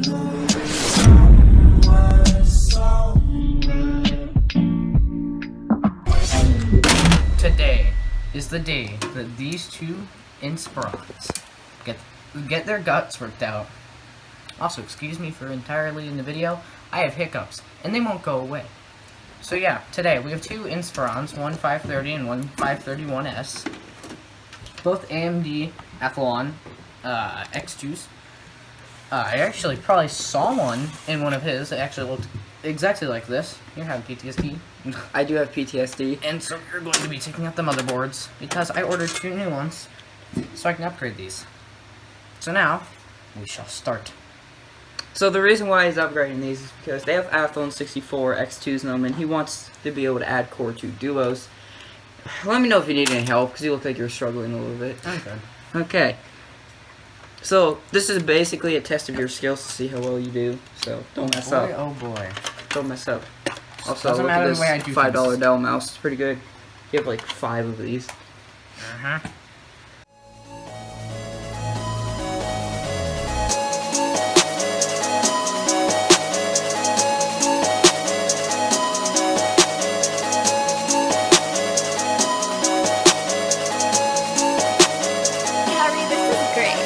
Today is the day that these two Inspirons get their guts worked out. Also, excuse me for entirely in the video, I have hiccups, and they won't go away. So yeah, today we have two Inspirons, one 530 and one 531S. Both AMD Athlon X2s. I actually probably saw one in one of his. It actually looked exactly like this. You're having PTSD. I do have PTSD. And so you're going to be taking out the motherboards because I ordered two new ones so I can upgrade these. So now, we shall start. So the reason why he's upgrading these is because they have Athlon 64 X2s in them, and he wants to be able to add Core 2 Duos. Let me know if you need any help, because you look like you're struggling a little bit. Okay. Okay. So, this is basically a test of your skills to see how well you do, so don't mess up. Oh boy. Don't mess up. Also, Doesn't look at matter this the way I do $5 things. Dell mouse. It's pretty good. You have like 5 of these. Uh-huh. Harry, this is great.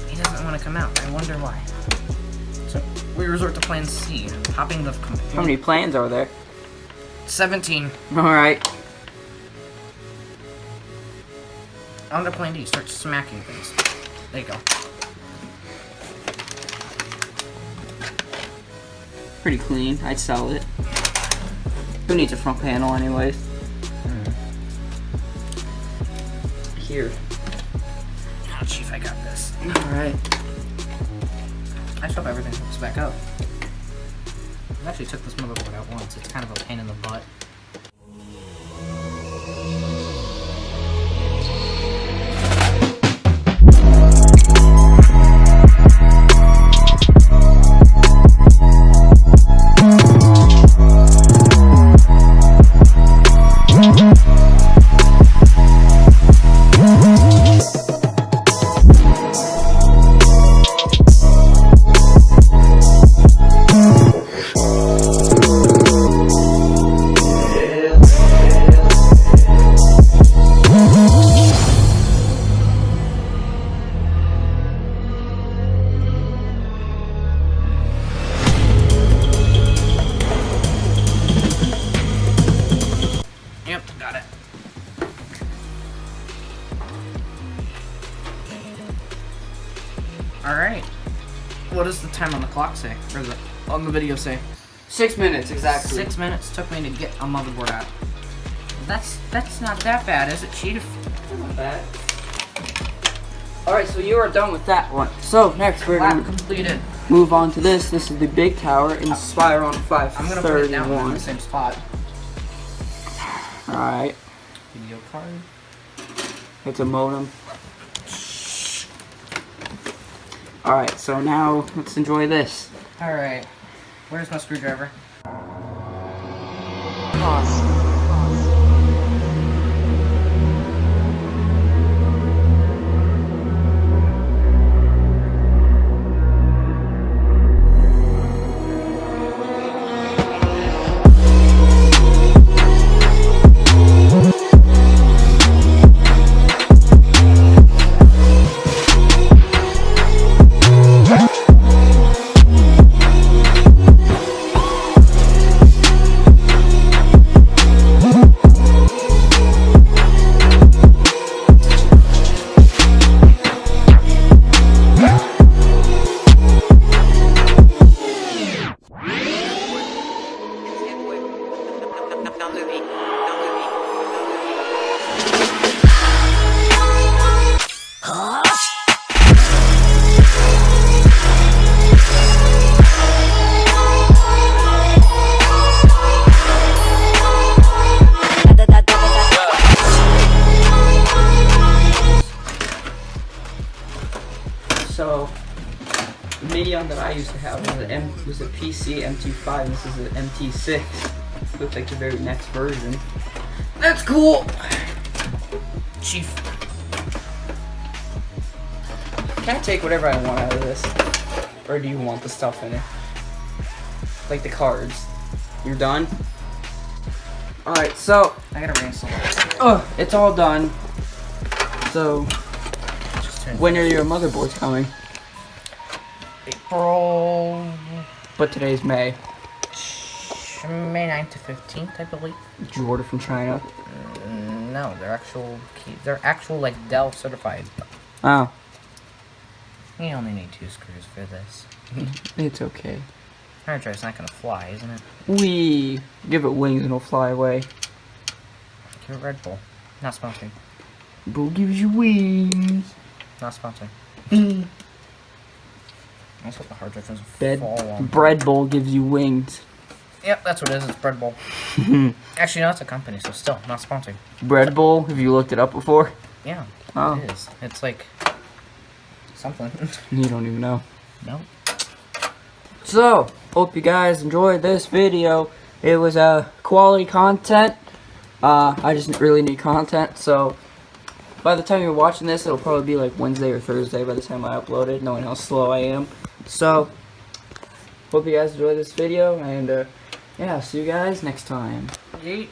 He doesn't want to come out. I wonder why. So, we resort to plan C, popping the computer. How many plans are there? 17. Alright. On to plan D, start smacking things. There you go. Pretty clean. I'd sell it. Who needs a front panel anyways? Here. Oh, chief, I got this. Alright. I just hope everything hooks back up. I actually took this motherboard out once. It's kind of a pain in the butt. Yep, got it. Alright. What does the time on the clock say? Or on the video say? 6 minutes, exactly. 6 minutes took me to get a motherboard out. That's not that bad, is it, Chief? Not bad. Alright, so you are done with that one. So, next we're Lab going to completed. move on to this. This is the big tower, Inspiron I'm gonna put it down in the 531. same spot. Alright, Video card. it's a modem. Alright, so now let's enjoy this. Alright. Where's my screwdriver? Pause. used to have was a PC MT5, and this is an MT6. Looks like the very next version. That's cool! Chief. Can I take whatever I want out of this? Or do you want the stuff in it? Like the cards. You're done? Alright, so I gotta rinse it. it's all done. So Just when are your motherboards coming? April. But today's May. May 9th to 15th, I believe. Did you order from China? No, they're actual like Dell certified. Oh. You only need 2 screws for this. It's okay. Hard drive's not gonna fly, isn't it? Wee! Give it wings and it'll fly away. Give it Red Bull. Not sponsored. Bull gives you wings. Not sponsored. Mm. I hope the hard drive doesn't fall on. Bread Bowl gives you wings. Yep, that's what it is. It's Bread Bowl. Actually, no, it's a company, so still not sponsored. Bread Bowl? Have you looked it up before? Yeah, Oh. it is. It's like something. You don't even know. No. So, hope you guys enjoyed this video. It was quality content. I just really need content, so by the time you're watching this, it'll probably be like Wednesday or Thursday by the time I upload it, knowing how slow I am. So, hope you guys enjoyed this video, and yeah, see you guys next time. Yeet.